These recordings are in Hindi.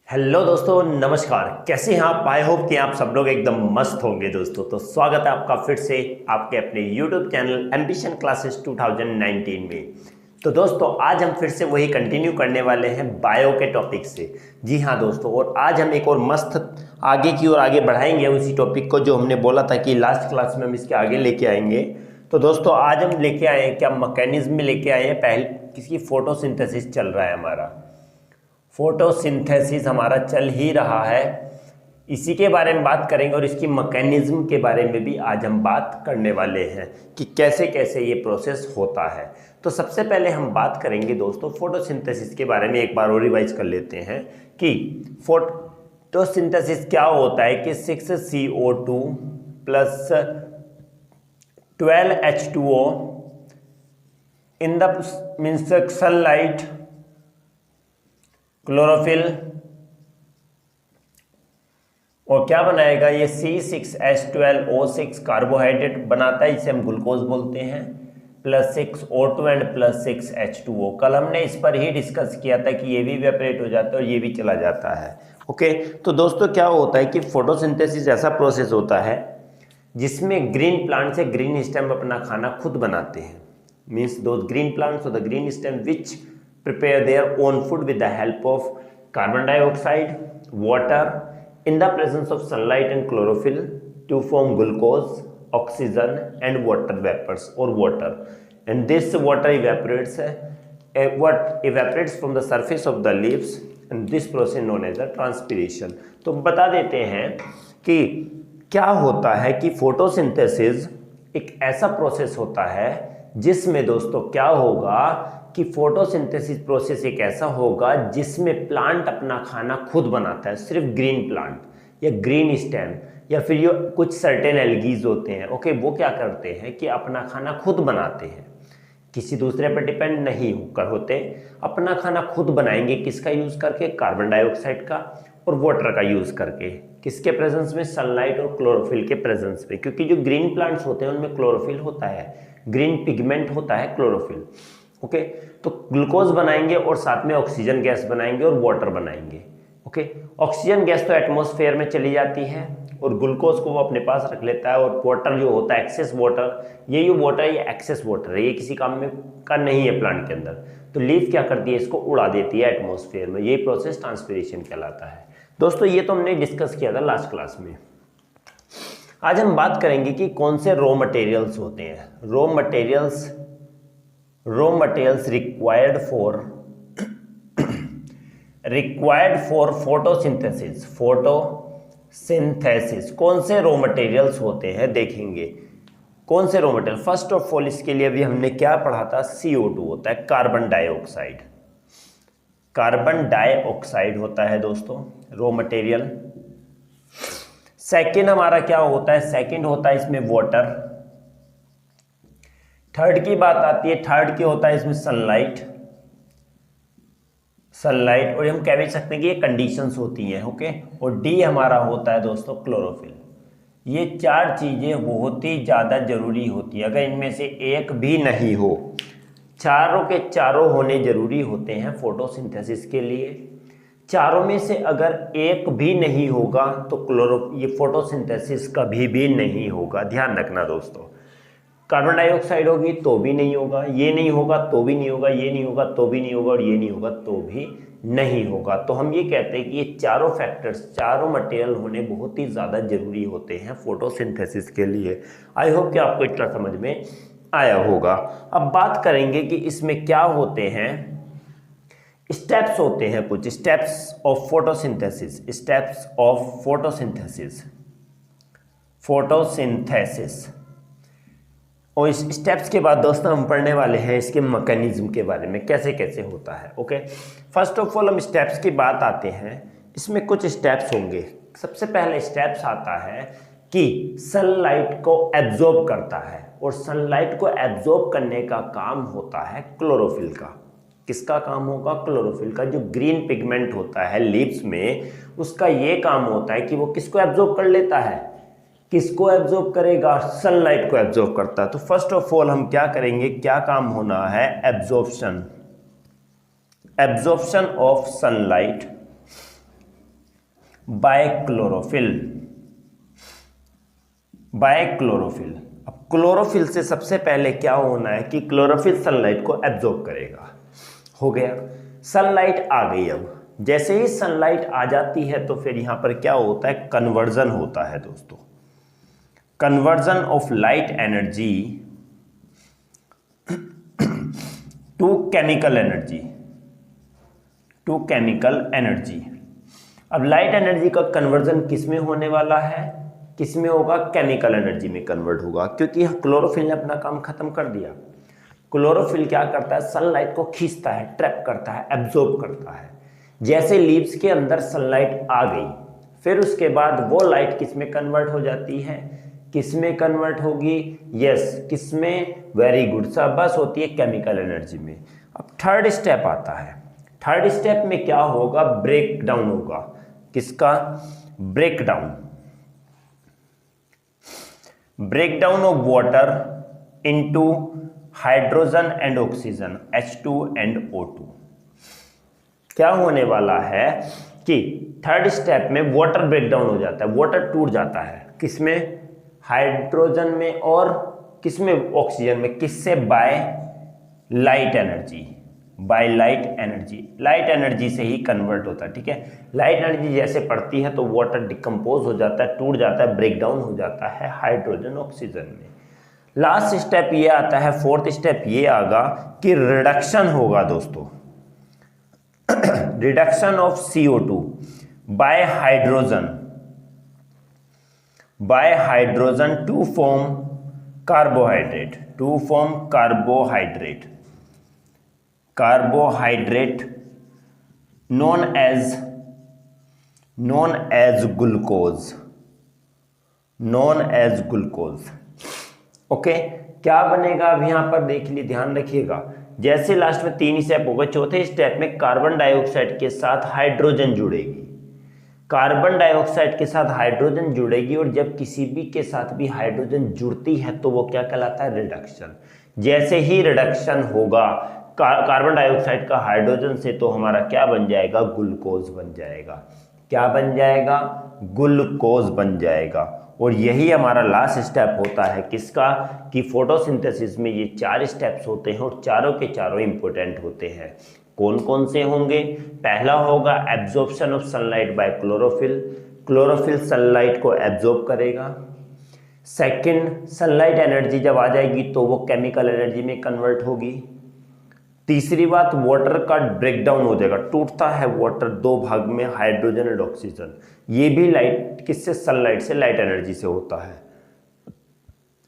हेलो दोस्तों, नमस्कार। कैसे हैं आप? आई होप कि आप सब लोग एकदम मस्त होंगे दोस्तों। तो स्वागत है आपका फिर से आपके अपने यूट्यूब चैनल एम्बिशन क्लासेस 2019 में। तो दोस्तों, आज हम फिर से वही कंटिन्यू करने वाले हैं बायो के टॉपिक से। जी हाँ दोस्तों, और आज हम एक और मस्त आगे की ओर आगे बढ़ाएंगे उसी टॉपिक को जो हमने बोला था कि लास्ट क्लास में हम इसके आगे लेके आएंगे। तो दोस्तों, आज हम लेके आए हैं क्या मैकेनिज्म में लेके आए हैं। पहले किसी फोटोसिंथेसिस चल रहा है, हमारा फोटोसिंथेसिस हमारा चल ही रहा है। इसी के बारे में बात करेंगे और इसकी मैकेनिज्म के बारे में भी आज हम बात करने वाले हैं कि कैसे कैसे ये प्रोसेस होता है। तो सबसे पहले हम बात करेंगे दोस्तों फोटोसिंथेसिस के बारे में। एक बार और रिवाइज कर लेते हैं कि फोटोसिंथेसिस क्या होता है कि 6CO2 plus 12H2O in the means sunlight, chlorophyll, और क्या बनाएगा ये C6H12O6 कार्बोहाइड्रेट बनाता है, इसे हम ग्लूकोज बोलते हैं, plus 6O2 and plus 6H2O। कल हमने इस पर ही डिस्कस किया था कि ये भी इवेपोरेट हो जाता है और ये भी चला जाता है। ओके, तो दोस्तों क्या होता है कि फोटोसिंथेसिस ऐसा प्रोसेस होता है जिसमें ग्रीन प्लांट से ग्रीन स्टेम अपना खाना खुद बनाते हैं। मीन्स दो ग्रीन प्लांट्स और the green stem which prepare their own food with the help of carbon dioxide, water in the presence of sunlight and chlorophyll to form glucose, oxygen and water vapors or water. And this water evaporates from the surface of the leaves and this process known as the transpiration. तो बता देते हैं कि क्या होता है कि फोटोसिंथेसिस एक ऐसा प्रोसेस होता है जिसमें दोस्तों क्या होगा कि फोटोसिंथेसिस प्रोसेस एक ऐसा होगा जिसमें प्लांट अपना खाना खुद बनाता है। सिर्फ ग्रीन प्लांट या ग्रीन स्टेम या फिर ये कुछ सर्टेन एल्गीज होते हैं, ओके, वो क्या करते हैं कि अपना खाना खुद बनाते हैं, किसी दूसरे पर डिपेंड नहीं होकर होते। अपना खाना खुद बनाएंगे, किसका यूज़ करके? कार्बन डाइऑक्साइड का और वाटर का यूज़ करके। किसके प्रेजेंस में? सनलाइट और क्लोरोफिल के प्रेजेंस में, क्योंकि जो ग्रीन प्लांट्स होते हैं उनमें क्लोरोफिल होता है, ग्रीन पिगमेंट होता है क्लोरोफिल। ओके, तो ग्लूकोज बनाएंगे और साथ में ऑक्सीजन गैस बनाएंगे और वाटर बनाएंगे। ओके, ऑक्सीजन गैस तो एटमॉस्फेयर में चली जाती है और ग्लूकोज को वो अपने पास रख लेता है, और वाटर जो होता है एक्सेस वाटर, ये जो वाटर है ये एक्सेस वाटर है, ये किसी काम में का नहीं है प्लांट के अंदर। तो लीफ क्या करती है? इसको उड़ा देती है एटमॉस्फेयर में। ये प्रोसेस ट्रांसपिरेशन कहलाता है। दोस्तों ये तो हमने डिस्कस किया था लास्ट क्लास में। आज हम बात करेंगे कि कौन से रॉ मटेरियल्स होते हैं। Raw materials required for photosynthesis। कौन से रॉ मटेरियल्स होते हैं देखेंगे। कौन से raw material? First of all इसके लिए भी हमने क्या पढ़ा था? CO2 होता है, कार्बन डाइऑक्साइड। कार्बन डाइऑक्साइड होता है दोस्तों रॉ मटेरियल। सेकेंड हमारा क्या होता है? सेकेंड होता है इसमें वाटर। थर्ड की बात आती है, थर्ड की होता है इसमें सनलाइट। और हम कह भी सकते हैं कि ये कंडीशंस होती हैं, ओके। और डी हमारा होता है दोस्तों क्लोरोफिल। ये चार चीजें बहुत ही ज्यादा जरूरी होती है। अगर इनमें से एक भी नहीं हो, चारों के चारों होने जरूरी होते हैं फोटोसिंथेसिस के लिए। चारों में से अगर एक भी नहीं होगा तो ये फोटोसिंथेसिस कभी भी नहीं होगा। ध्यान रखना दोस्तों, कार्बन डाइऑक्साइड होगी तो भी नहीं होगा, ये नहीं होगा तो भी नहीं होगा, ये नहीं होगा तो भी नहीं होगा, और ये नहीं होगा तो भी नहीं होगा। तो हम ये कहते हैं कि ये चारों फैक्टर्स, चारों मटेरियल होने बहुत ही ज़्यादा जरूरी होते हैं फोटोसिंथेसिस के लिए। आई होप कि आपको इतना समझ में आया होगा। अब बात करेंगे कि इसमें क्या होते हैं। स्टेप्स होते हैं, कुछ स्टेप्स ऑफ फोटोसिंथेसिस। और इस स्टेप्स के बाद दोस्तों हम पढ़ने वाले हैं इसके मैकेनिज्म के बारे में, कैसे कैसे होता है। ओके, फर्स्ट ऑफ ऑल हम स्टेप्स की बात आते हैं। इसमें कुछ स्टेप्स होंगे। सबसे पहले स्टेप्स आता है कि सनलाइट को एब्जॉर्ब करता है, और सनलाइट को एब्जॉर्ब करने का काम होता है क्लोरोफिल का। किसका काम होगा? क्लोरोफिल का। जो ग्रीन पिगमेंट होता है लीव्स में, उसका ये काम होता है कि वो किसको एब्जॉर्ब कर लेता है? किसको एब्जॉर्ब करेगा? सनलाइट को एब्जॉर्ब करता है। तो फर्स्ट ऑफ ऑल हम क्या करेंगे, क्या काम होना है? Absorption of sunlight bye chlorophyll. Bye chlorophyll. अब क्लोरोफिल से सबसे पहले क्या होना है कि क्लोरोफिल सनलाइट को एब्जॉर्ब करेगा। हो गया, सनलाइट आ गई। अब जैसे ही सनलाइट आ जाती है तो फिर यहां पर क्या होता है, कन्वर्जन होता है दोस्तों। Conversion of light energy to chemical energy, to chemical energy. अब लाइट एनर्जी का कन्वर्जन किस में होने वाला है, किस में होगा, केमिकल एनर्जी में कन्वर्ट होगा, क्योंकि क्लोरोफिल ने अपना काम खत्म कर दिया। क्लोरोफिल क्या करता है, सनलाइट को खींचता है, ट्रैप करता है, एब्जॉर्ब करता है। जैसे लीव्स के अंदर सनलाइट आ गई, फिर उसके बाद वो लाइट किस में कन्वर्ट हो जाती है, किस में कन्वर्ट होगी, यस, किस में, वेरी गुड, शाबाश, होती है केमिकल एनर्जी में। अब थर्ड स्टेप आता है। थर्ड स्टेप में क्या होगा, ब्रेक डाउन होगा। किसका, break down. Breakdown of water into hydrogen and oxygen, H2 and O2। क्या होने वाला है कि थर्ड स्टेप में वाटर ब्रेकडाउन हो जाता है, वाटर टूट जाता है, किसमें, हाइड्रोजन में और किसमें, ऑक्सीजन में। किससे, by light energy, by light energy. Light energy से ही कन्वर्ट होता है, ठीक है। लाइट एनर्जी जैसे पड़ती है तो वाटर डिकम्पोज हो जाता है, टूट जाता है, ब्रेकडाउन हो जाता है हाइड्रोजन ऑक्सीजन में। लास्ट स्टेप ये आता है, फोर्थ स्टेप ये आगा कि रिडक्शन होगा दोस्तों, reduction of CO2 by hydrogen, by hydrogen to form carbohydrate, to form carbohydrate, carbohydrate known as glucose, known as glucose। Okay, क्या बनेगा अब यहां पर देख लीजिए, ध्यान रखिएगा। जैसे लास्ट में 3 स्टेप हो गए, चौथे स्टेप में कार्बन डाइऑक्साइड के साथ हाइड्रोजन जुड़ेगी, कार्बन डाइऑक्साइड के साथ हाइड्रोजन जुड़ेगी, और जब किसी भी के साथ भी हाइड्रोजन जुड़ती है तो वो क्या कहलाता है, रिडक्शन। जैसे ही रिडक्शन होगा कार्बन डाइऑक्साइड का हाइड्रोजन से, तो हमारा क्या बन जाएगा, ग्लूकोज बन जाएगा। क्या बन जाएगा, ग्लूकोज बन जाएगा। और यही हमारा लास्ट स्टेप होता है किसका, कि फोटोसिंथेसिस में ये 4 स्टेप्स होते हैं और चारों के चारों इंपॉर्टेंट होते हैं। कौन कौन से होंगे, पहला होगा absorption of sunlight bye chlorophyll, chlorophyll sunlight को एब्जॉर्ब करेगा। सेकंड, सनलाइट एनर्जी जब आ जाएगी तो वो केमिकल एनर्जी में कन्वर्ट होगी। तीसरी बात, वाटर का ब्रेकडाउन हो जाएगा, टूटता है वाटर 2 भाग में, हाइड्रोजन और ऑक्सीजन। ये भी लाइट किससे, सनलाइट से, लाइट एनर्जी से होता है।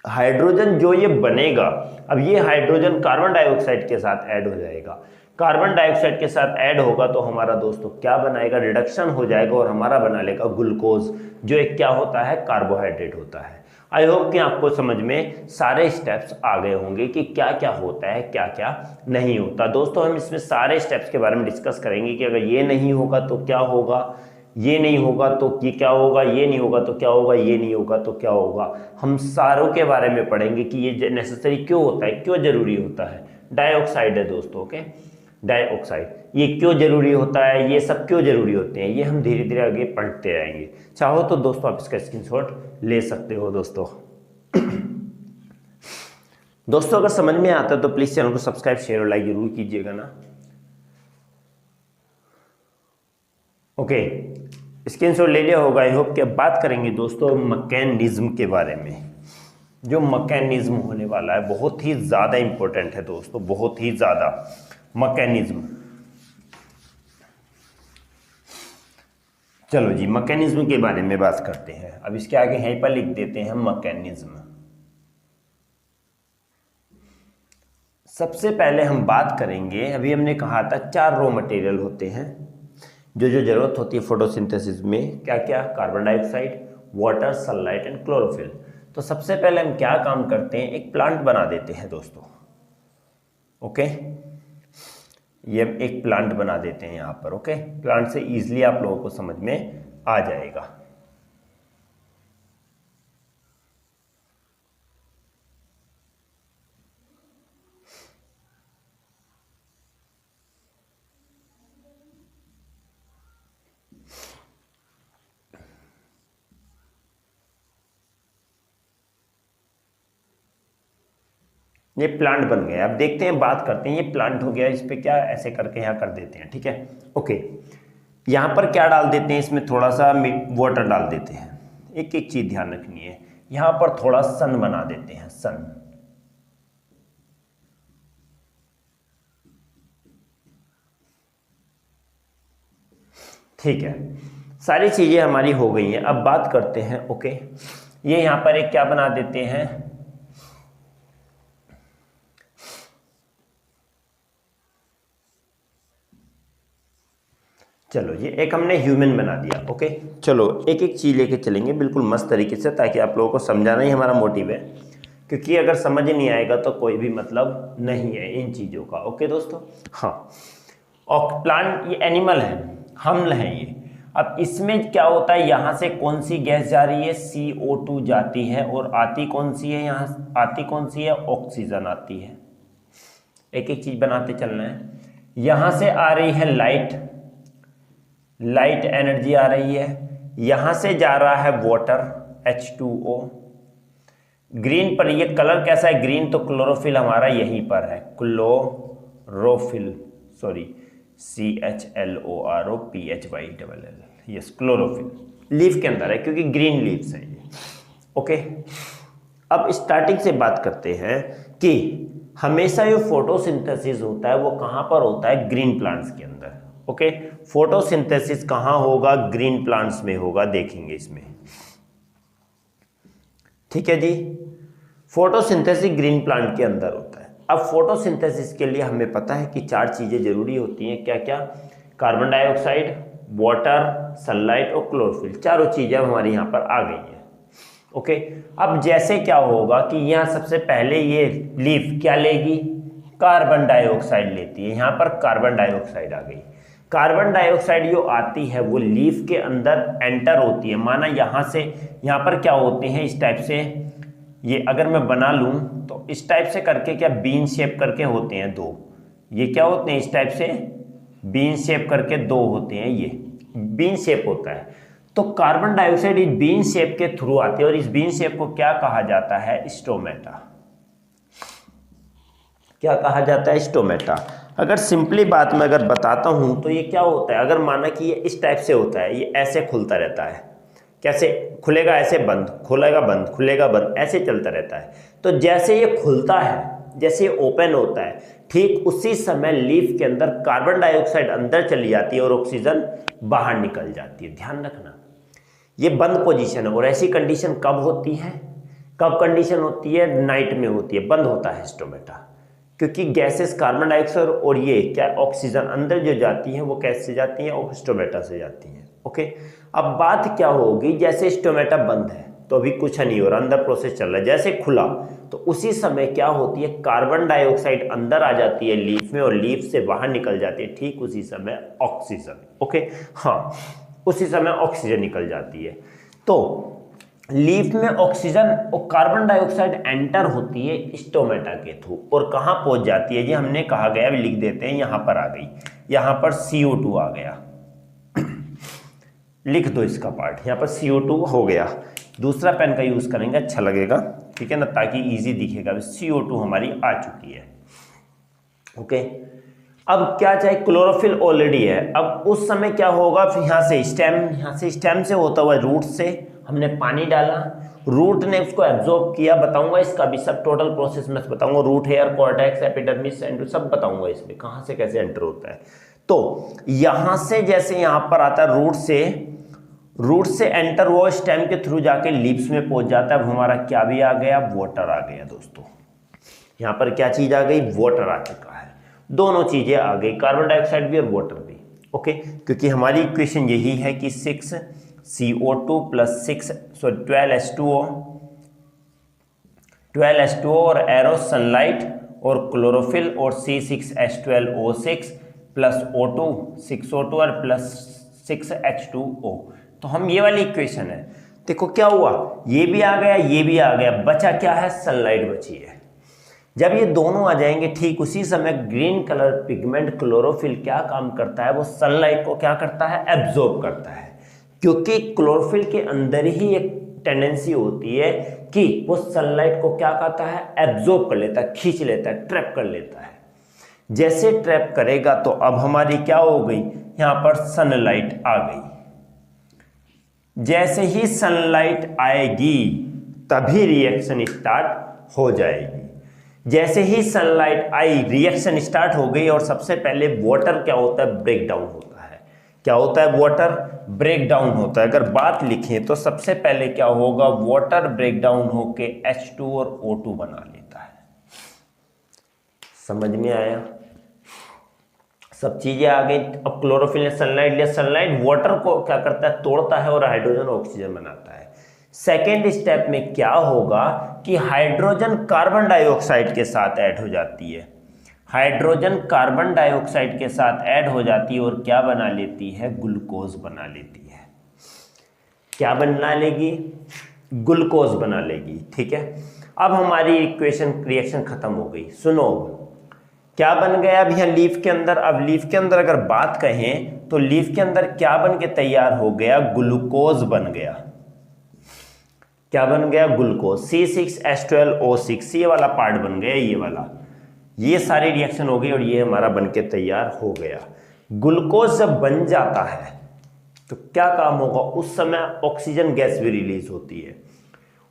हाइड्रोजन जो ये बनेगा, अब ये हाइड्रोजन कार्बन डाइऑक्साइड के साथ ऐड हो जाएगा, कार्बन डाइऑक्साइड के साथ ऐड होगा तो हमारा दोस्तों क्या बनाएगा, रिडक्शन हो जाएगा और हमारा बना लेगा ग्लूकोज, जो एक क्या होता है, कार्बोहाइड्रेट होता है। आई होप कि आपको समझ में सारे स्टेप्स आ गए होंगे कि क्या क्या होता है, क्या क्या नहीं होता। दोस्तों हम इसमें सारे स्टेप्स के बारे में डिस्कस करेंगे कि अगर ये नहीं होगा तो क्या होगा, ये नहीं होगा तो ये क्या होगा, ये नहीं होगा तो क्या होगा, ये नहीं होगा तो क्या होगा। हम सारों के बारे में पढ़ेंगे कि ये नेसेसरी क्यों होता है, क्यों जरूरी होता है। डाइऑक्साइड है दोस्तों, ओके, डाइऑक्साइड ये क्यों जरूरी होता है, ये सब क्यों जरूरी होते हैं, ये हम धीरे धीरे आगे पढ़ते रहेंगे। चाहो तो दोस्तों आप इसका स्क्रीनशॉट ले सकते हो दोस्तों। दोस्तों अगर समझ में आता है तो प्लीज चैनल को सब्सक्राइब, शेयर और लाइक जरूर कीजिएगा ना। ओके, स्क्रीनशॉट ले लिया होगा आई होप कि अब बात करेंगे दोस्तों मैकेनिज्म के बारे में। जो मैकेनिज्म होने वाला है बहुत ही ज्यादा इंपॉर्टेंट है दोस्तों, बहुत ही ज्यादा। मैकेनिज्म, चलो जी मैकेनिज्म के बारे में बात करते हैं। अब इसके आगे यहीं पर लिख देते हैं मैकेनिज्म। सबसे पहले हम बात करेंगे, अभी हमने कहा था 4 रॉ मटेरियल होते हैं जो जरूरत होती है फोटोसिंथेसिस में। क्या क्या, carbon dioxide, water, sunlight and chlorophyll. तो सबसे पहले हम क्या काम करते हैं, एक प्लांट बना देते हैं दोस्तों। ओके, ये एक प्लांट बना देते हैं यहाँ पर। ओके, प्लांट से इजीली आप लोगों को समझ में आ जाएगा। ये प्लांट बन गया। अब देखते हैं, बात करते हैं, ये प्लांट हो गया, इस पे क्या ऐसे करके यहाँ कर देते हैं, ठीक है। ओके, यहाँ पर क्या डाल देते हैं, इसमें थोड़ा सा वाटर डाल देते हैं। एक एक चीज ध्यान रखनी है, यहाँ पर थोड़ा सन बना देते हैं, सन। ठीक है, सारी चीजें हमारी हो गई हैं। अब बात करते हैं, ओके, ये यहाँ पर एक क्या बना देते हैं, चलो ये एक हमने ह्यूमन बना दिया। ओके, चलो एक एक चीज लेके चलेंगे बिल्कुल मस्त तरीके से, ताकि आप लोगों को समझाना ही हमारा मोटिव है, क्योंकि अगर समझ नहीं आएगा तो कोई भी मतलब नहीं है इन चीजों का। ओके दोस्तों, हाँ, और प्लांट ये एनिमल है, हमल है ये। अब इसमें क्या होता है, यहाँ से कौन सी गैस जा रही है, CO2 जाती है, और आती कौन सी है, यहाँ आती कौन सी है, ऑक्सीजन आती है। एक एक चीज बनाते चलना है। यहाँ से आ रही है लाइट एनर्जी आ रही है, यहां से जा रहा है वाटर H2O। ग्रीन पर, ये कलर कैसा है, ग्रीन, तो क्लोरोफिल हमारा यहीं पर है, chlorophyll, sorry CHLOROPHYLL, yes, chlorophyll leaf के अंदर है, क्योंकि ग्रीन लीव्स है ये। ओके, अब स्टार्टिंग से बात करते हैं कि हमेशा जो फोटोसिंथेसिस होता है वो कहां पर होता है, ग्रीन प्लांट्स के अंदर। ओके, फोटोसिंथेसिस कहां होगा, ग्रीन प्लांट्स में होगा, देखेंगे इसमें। ठीक है जी, फोटोसिंथेसिस ग्रीन प्लांट के अंदर होता है। अब फोटोसिंथेसिस के लिए हमें पता है कि 4 चीजें जरूरी होती हैं, क्या क्या, कार्बन डाइऑक्साइड, वाटर, सनलाइट और क्लोरोफिल, चारों चीजें हमारी यहाँ पर आ गई हैं। ओके, अब जैसे क्या होगा कि यहाँ सबसे पहले ये लीफ क्या लेगी, कार्बन डाइऑक्साइड लेती है, यहाँ पर कार्बन डाइऑक्साइड आ गई। कार्बन डाइऑक्साइड जो आती है वो लीफ के अंदर एंटर होती है, माना यहाँ से, यहाँ पर क्या होते हैं इस टाइप से, ये अगर मैं बना लूँ तो इस टाइप से करके क्या बीन शेप करके होते हैं 2, ये क्या होते हैं इस टाइप से बीन शेप करके 2 होते हैं, ये बीन शेप होता है। तो कार्बन डाइऑक्साइड इस बीन शेप के थ्रू आती है, और इस बीन शेप को क्या कहा जाता है, स्टोमेटा। क्या कहा जाता है, स्टोमेटा। अगर सिंपली बात में अगर बताता हूं तो ये क्या होता है, अगर माना कि ये इस टाइप से होता है, ये ऐसे खुलता रहता है, कैसे खुलेगा, ऐसे बंद, खुलेगा बंद, खुलेगा बंद, ऐसे चलता रहता है। तो जैसे ये खुलता है, जैसे ये ओपन होता है, ठीक उसी समय लीफ के अंदर कार्बन डाइऑक्साइड अंदर चली जाती है और ऑक्सीजन बाहर निकल जाती है। ध्यान रखना, ये बंद पोजीशन है। और ऐसी कंडीशन कब होती है, कब कंडीशन होती है, नाइट में होती है, बंद होता है स्टोमेटा, क्योंकि गैसेस कार्बन डाइऑक्साइड और ये क्या ऑक्सीजन अंदर जो जाती हैं वो कैसे जाती हैं, स्टोमेटा से जाती हैं। ओके, अब बात क्या होगी, जैसे स्टोमेटा बंद है तो अभी कुछ नहीं हो रहा, अंदर प्रोसेस चल रहा है, जैसे खुला तो उसी समय क्या होती है, कार्बन डाइऑक्साइड अंदर आ जाती है लीफ में और लीफ से बाहर निकल जाती है, ठीक उसी समय ऑक्सीजन। ओके, हाँ, उसी समय ऑक्सीजन निकल जाती है। तो लीफ में ऑक्सीजन और कार्बन डाइऑक्साइड एंटर होती है स्टोमेटा के थ्रू, और कहाँ पहुंच जाती है जी, हमने कहा गया, लिख देते हैं, यहाँ पर आ गई, यहाँ पर CO2 आ गया, लिख दो इसका पार्ट, यहाँ पर CO2 हो गया। दूसरा पेन का यूज करेंगे, अच्छा लगेगा, ठीक है ना, ताकि इजी दिखेगा। CO2 हमारी आ चुकी है। ओके, अब क्या चाहिए, क्लोरोफिल ऑलरेडी है। अब उस समय क्या होगा, फिर यहाँ से स्टेम से होता हुआ रूट से हमने पानी डाला, रूट ने उसको एब्जॉर्ब किया, बताऊंगा इसका भी सब टोटल प्रोसेस में बताऊंगा, root hair, cortex, epidermis, and सब बताऊंगा इसमें कहाँ से कैसे एंटर होता है। तो यहाँ से जैसे यहाँ पर आता है, रूट से एंटर हुआ, स्टेम के थ्रू जाके लीव्स में पहुंच जाता है। अब हमारा क्या भी आ गया, वाटर आ गया दोस्तों, यहाँ पर क्या चीज आ गई, वाटर आ चुका है, दोनों चीजें आ गई, कार्बन डाइऑक्साइड भी और वाटर भी। ओके, क्योंकि हमारी इक्वेशन यही है कि 6CO2 प्लस 12H2O और एरो सनलाइट और क्लोरोफिल और C6H12O6 प्लस O2 6O2 और प्लस 6H2O। तो हम ये वाली इक्वेशन है, देखो क्या हुआ, ये भी आ गया, ये भी आ गया, बचा क्या है, सनलाइट बची है। जब ये दोनों आ जाएंगे, ठीक उसी समय ग्रीन कलर पिगमेंट क्लोरोफिल क्या काम करता है, वो सनलाइट को क्या करता है, एब्जॉर्ब करता है, क्योंकि क्लोरोफिल के अंदर ही एक टेंडेंसी होती है कि वो सनलाइट को क्या करता है, एब्जॉर्ब कर लेता है, खींच लेता है, ट्रैप कर लेता है। जैसे ट्रैप करेगा तो अब हमारी क्या हो गई, यहां पर सनलाइट आ गई। जैसे ही सनलाइट आएगी तभी रिएक्शन स्टार्ट हो जाएगी। जैसे ही सनलाइट आई रिएक्शन स्टार्ट हो गई और सबसे पहले वाटर क्या होता है, ब्रेक डाउन होता है। क्या होता है, वाटर ब्रेक डाउन होता है। अगर बात लिखें तो सबसे पहले क्या होगा, वाटर ब्रेक डाउन होके H2 और O2 बना लेता है। समझ में आया, सब चीजें आ गई। अब क्लोरोफिल ने सनलाइट लिया, सनलाइट वाटर को क्या करता है, तोड़ता है और हाइड्रोजन ऑक्सीजन बनाता है। सेकेंड स्टेप में क्या होगा कि हाइड्रोजन कार्बन डाइऑक्साइड के साथ ऐड हो जाती है, हाइड्रोजन कार्बन डाइऑक्साइड के साथ ऐड हो जाती है और क्या बना लेती है, ग्लूकोज बना लेती है। क्या बना लेगी, ग्लूकोज बना लेगी। ठीक है, अब हमारी इक्वेशन रिएक्शन खत्म हो गई। सुनो क्या बन गया अब यहाँ लीफ के अंदर। अब लीफ के अंदर अगर बात कहें तो लीफ के अंदर क्या बन के तैयार हो गया, ग्लूकोज बन गया। क्या बन गया, ग्लूकोज। C6H12O6 ये वाला पार्ट बन गया, ये वाला, ये सारी रिएक्शन हो गई और ये हमारा बन के तैयार हो गया। ग्लूकोज जब बन जाता है तो क्या काम होगा, उस समय ऑक्सीजन गैस भी रिलीज होती है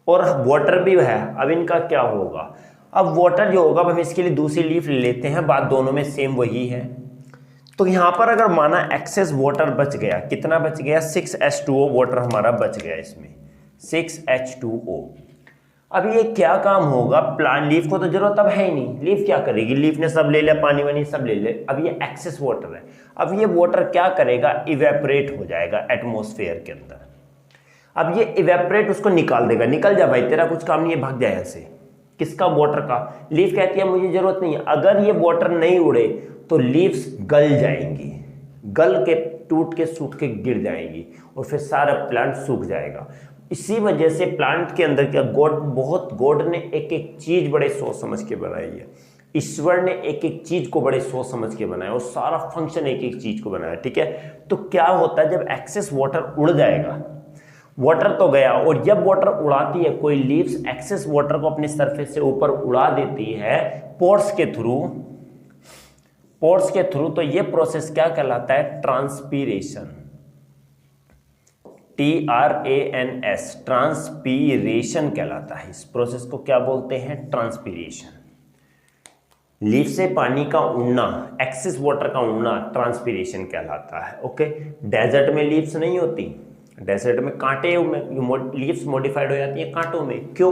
और वाटर भी है। अब इनका क्या होगा, अब वाटर जो होगा, अब हम इसके लिए दूसरी लीफ ले लेते हैं, बात दोनों में सेम वही है। तो यहां पर अगर माना एक्सेस वाटर बच गया, कितना बच गया, 6H2O वाटर हमारा बच गया इसमें, 6H2O। अब ये क्या काम होगा, प्लांट लीफ को तो जरूरत अब है ही नहीं, लीफ क्या करेगी, लीफ ने सब ले लिया, पानी वानी सब ले ले। अब ये एक्सेस वाटर है, अब ये वाटर क्या करेगा, इवेपोरेट हो जाएगा एटमॉस्फेयर के अंदर। अब ये इवेपोरेट उसको निकाल देगा, निकल जा भाई, तेरा कुछ काम नहीं है, भाग जाए यहाँ से। किसका, वाटर का। लीफ कहती है मुझे जरूरत नहीं है। अगर ये वाटर नहीं उड़े तो लीव्स गल जाएंगी, गल के टूट के सूख के गिर जाएंगी और फिर सारा प्लांट सूख जाएगा। इसी वजह से प्लांट के अंदर क्या, गॉड ने एक एक चीज बड़े सोच समझ के बनाई है। ईश्वर ने एक एक चीज को बड़े सोच समझ के बनाया और सारा फंक्शन एक एक चीज को बनाया। ठीक है, तो क्या होता है, जब एक्सेस वाटर उड़ जाएगा, वाटर तो गया, और जब वाटर उड़ाती है कोई लीव्स एक्सेस वाटर को अपने सरफेस से ऊपर उड़ा देती है पोर्स के थ्रू, तो ये प्रोसेस क्या कहलाता है, ट्रांसपीरेशन। TRANS, ट्रांसपीरेशन कहलाता है। इस प्रोसेस को क्या बोलते हैं, ट्रांसपीरेशन। लीफ से पानी का उड़ना, एक्सेस वाटर का उड़ना ट्रांसपीरेशन कहलाता है। ओके, डेजर्ट में लीव्स नहीं होती, डेजर्ट में कांटे में लीव्स मॉडिफाइड हो जाती हैं कांटों में। क्यों,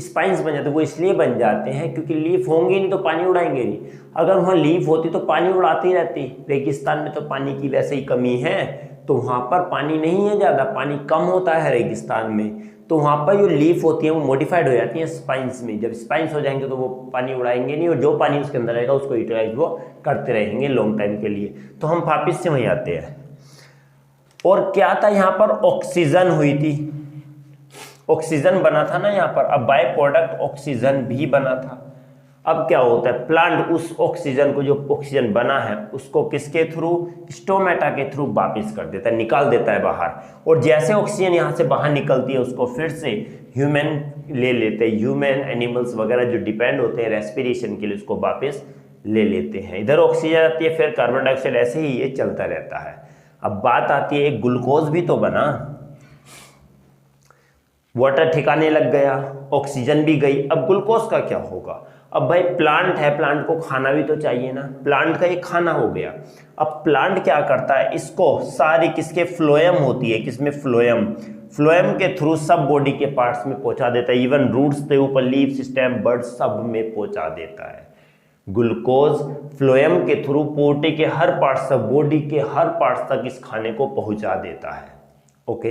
स्पाइन्स बन जाते हैं। वो इसलिए बन जाते हैं क्योंकि लीफ होंगी नहीं तो पानी उड़ाएंगे नहीं। अगर वहाँ लीफ होती तो पानी उड़ाती रहती। रेगिस्तान में तो पानी की वैसे ही कमी है, तो वहाँ पर पानी नहीं है ज़्यादा, पानी कम होता है रेगिस्तान में, तो वहाँ पर जो लीफ होती है वो मॉडिफाइड हो जाती हैं स्पाइन्स में। जब स्पाइन्स हो जाएंगे तो वो पानी उड़ाएंगे नहीं, और जो पानी उसके अंदर रहेगा उसको यूटिलाइज वो करते रहेंगे लॉन्ग टाइम के लिए। तो हम वापिस से वहीं आते हैं। और क्या था यहाँ पर, ऑक्सीजन हुई थी, ऑक्सीजन बना था ना यहाँ पर। अब बाय प्रोडक्ट ऑक्सीजन भी बना था। अब क्या होता है, प्लांट उस ऑक्सीजन को, जो ऑक्सीजन बना है उसको किसके थ्रू, स्टोमेटा के थ्रू वापिस कर देता है, निकाल देता है बाहर। और जैसे ऑक्सीजन यहाँ से बाहर निकलती है उसको फिर से ह्यूमन ले लेते हैं, ह्यूमन एनिमल्स वगैरह जो डिपेंड होते हैं रेस्पिरेशन के लिए उसको वापस ले लेते हैं। इधर ऑक्सीजन आती है, फिर कार्बन डाइऑक्साइड, ऐसे ही ये चलता रहता है। अब बात आती है, ग्लूकोज भी तो बना, वाटर ठिकाने लग गया, ऑक्सीजन भी गई, अब ग्लूकोज का क्या होगा। अब भाई प्लांट है, प्लांट को खाना भी तो चाहिए ना, प्लांट का ये खाना हो गया। अब प्लांट क्या करता है, इसको सारी किसके, फ्लोएम होती है, किसमें, फ्लोएम, फ्लोएम के थ्रू सब बॉडी के पार्ट्स में पहुंचा देता है, इवन रूट्स के ऊपर, लीफ, स्टेम, बर्ड सब में पहुंचा देता है। ग्लूकोज फ्लोएम के थ्रू बॉडी के हर पार्ट्स तक, बॉडी के हर पार्ट्स तक इस खाने को पहुंचा देता है। ओके,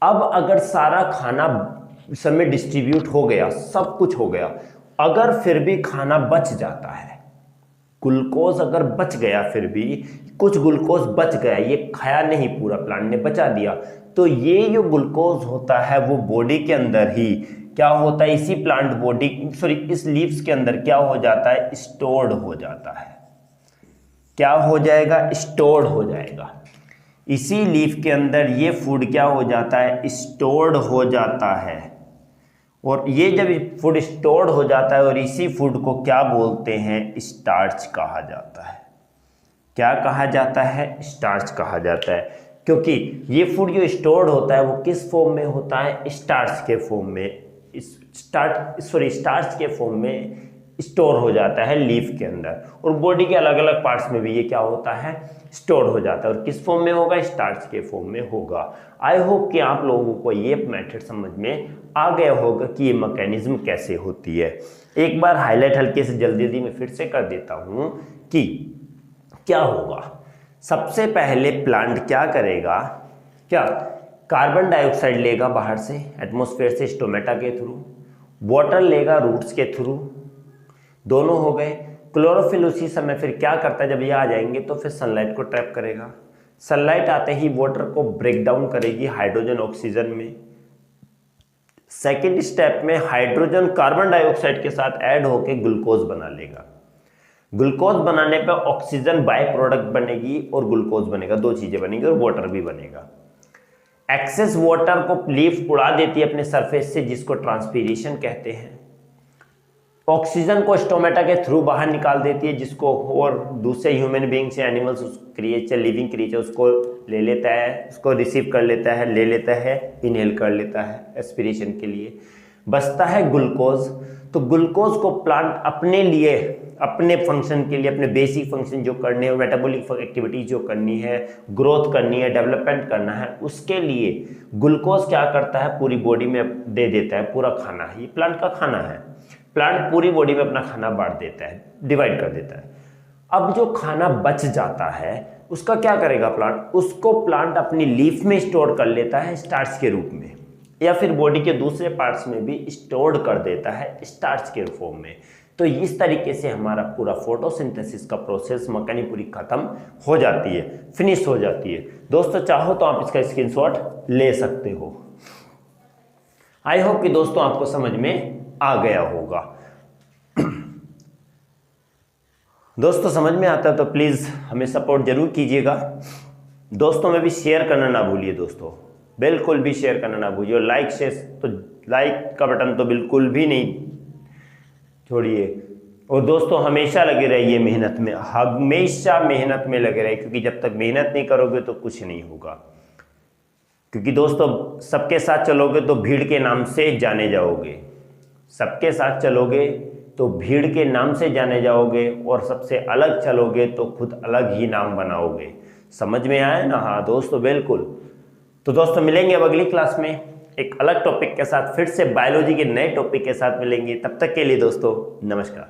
अब अगर सारा खाना समय डिस्ट्रीब्यूट हो गया, सब कुछ हो गया, अगर फिर भी खाना बच जाता है, ग्लूकोज अगर बच गया, फिर भी कुछ ग्लूकोज बच गया, ये खाया नहीं पूरा, प्लांट ने बचा दिया, तो ये जो ग्लूकोज होता है वो बॉडी के अंदर ही क्या होता है, इसी प्लांट बॉडी, सॉरी इस लीव्स के अंदर क्या हो जाता है, स्टोर्ड हो जाता है। क्या हो जाएगा, स्टोर्ड हो जाएगा। इसी लीफ के अंदर ये फूड क्या हो जाता है, स्टोर्ड हो जाता है। और ये जब फूड स्टोर्ड हो जाता है और इसी फूड को क्या बोलते हैं, स्टार्च कहा जाता है। क्या कहा जाता है, स्टार्च कहा जाता है, क्योंकि ये फूड जो स्टोर्ड होता है वो किस फॉर्म में होता है, स्टार्च के फॉर्म में, स्टार्च के फॉर्म में स्टोर हो जाता है लीफ के अंदर, और बॉडी के अलग अलग पार्ट्स में भी ये क्या होता है, स्टोर हो जाता है। और किस फॉर्म में होगा, स्टार्च के फॉर्म में होगा। आई होप कि आप लोगों को ये मेथड समझ में आ गया होगा कि ये मैकेनिज्म कैसे होती है। एक बार हाईलाइट हल्के से जल्दी में फिर से कर देता हूं कि क्या होगा। सबसे पहले प्लांट क्या करेगा, क्या कार्बन डाइऑक्साइड लेगा बाहर से एटमॉस्फेयर से स्टोमेटा के थ्रू, वाटर लेगा रूट्स के थ्रू, दोनों हो गए। क्लोरोफिल उसी समय फिर क्या करता है, जब ये आ जाएंगे तो फिर सनलाइट को ट्रैप करेगा। सनलाइट आते ही वाटर को ब्रेक डाउन करेगी हाइड्रोजन ऑक्सीजन में। सेकेंड स्टेप में हाइड्रोजन कार्बन डाइऑक्साइड के साथ ऐड होकर ग्लूकोज बना लेगा। ग्लूकोज बनाने पर ऑक्सीजन बाय प्रोडक्ट बनेगी और ग्लूकोज बनेगा, दो चीजें बनेंगी और वाटर भी बनेगा। एक्सेस वाटर को लीफ उड़ा देती है अपने सरफेस से, जिसको ट्रांसपीरेशन कहते हैं। ऑक्सीजन को स्टोमेटा के थ्रू बाहर निकाल देती है, जिसको और दूसरे ह्यूमन बींग्स या एनिमल्स, क्रिएचर, लिविंग क्रिएचर उसको ले लेता है, उसको रिसीव कर लेता है, ले लेता है, इनहेल कर लेता है एस्पिरेशन के लिए। बचता है ग्लूकोज। तो ग्लूकोज को प्लांट अपने लिए, अपने फंक्शन के लिए, अपने बेसिक फंक्शन जो करने हैं, मेटाबॉलिक एक्टिविटी जो करनी है, ग्रोथ करनी है, डेवलपमेंट करना है, उसके लिए ग्लूकोज क्या करता है, पूरी बॉडी में दे देता है। पूरा खाना है, ये प्लांट का खाना है। प्लांट पूरी बॉडी में अपना खाना बांट देता है, डिवाइड कर देता है। अब जो खाना बच जाता है उसका क्या करेगा प्लांट, उसको प्लांट अपनी लीफ में स्टोर कर लेता है स्टार्च के रूप में, या फिर बॉडी के दूसरे पार्ट्स में भी स्टोर कर देता है स्टार्च के फॉर्म में। तो इस तरीके से हमारा पूरा फोटोसिंथेसिस का प्रोसेस मैकेनिक पूरी खत्म हो जाती है, फिनिश हो जाती है। दोस्तों चाहो तो आप इसका स्क्रीनशॉट ले सकते हो। आई होप कि दोस्तों आपको समझ में आ गया होगा। दोस्तों समझ में आता है तो प्लीज हमें सपोर्ट जरूर कीजिएगा। दोस्तों में भी शेयर करना ना भूलिए, दोस्तों बिल्कुल भी शेयर करना ना भूलिए। लाइक शेयर, तो लाइक का बटन तो बिल्कुल भी नहीं छोड़िए। और दोस्तों हमेशा लगे रहिए मेहनत में, हमेशा मेहनत में लगे रहिए, क्योंकि जब तक मेहनत नहीं करोगे तो कुछ नहीं होगा। क्योंकि दोस्तों सबके साथ चलोगे तो भीड़ के नाम से जाने जाओगे, सबके साथ चलोगे तो भीड़ के नाम से जाने जाओगे, और सबसे अलग चलोगे तो खुद अलग ही नाम बनाओगे। समझ में आया ना? हाँ दोस्तों बिल्कुल। तो दोस्तों मिलेंगे अब अगली क्लास में एक अलग टॉपिक के साथ, फिर से बायोलॉजी के नए टॉपिक के साथ मिलेंगे। तब तक के लिए दोस्तों नमस्कार।